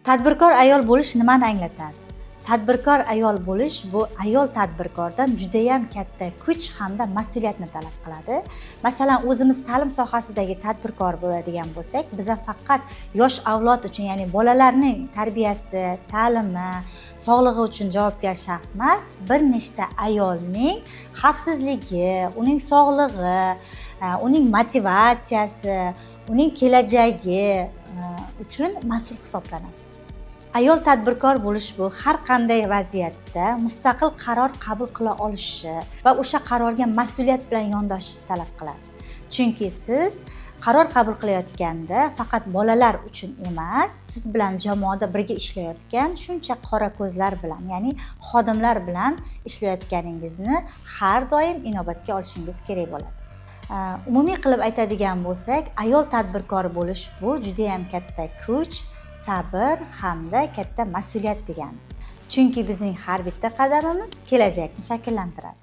Tadbirkor ayol bo'lish nimani anglatadi? Tadbirkor ayol bo'lish bu ayol tadbirkordan judayam katta kuch hamda mas'uliyatni talab qiladi. Masalan, o'zimiz ta'lim sohasidagi tadbirkor bo'ladigan bo'lsak, biza faqat yosh avlod uchun, ya'ni bolalarning tarbiyasi, ta'limi, sog'lig'i uchun javobgar shaxs emas, bir nechta ayolning xavfsizligi, uning sog'lig'i, uning motivatsiyasi, uning kelajagi uchun mas'ul hisoblanasiz. Ayol tadbirkor bo'lish bu har qanday vaziyatda mustaqil qaror qabul qila olishi va o'sha qarorga mas'uliyat bilan yondashishni talab qiladi. Chunki siz qaror qabul qilayotganda faqat bolalar uchun emas, siz bilan jamoada birga ishlayotgan shuncha qora ko'zlar bilan, ya'ni xodimlar bilan ishlayotganingizni har doim inobatga olishingiz kerak bo'ladi. Umumiy qilib aytadigan bo'lsak, ayol tadbirkor bo'lish bu juda ham katta kuch, sabr hamda katta mas'uliyat degani. Chunki bizning har bitta qadamimiz kelajakni shakllantiradi.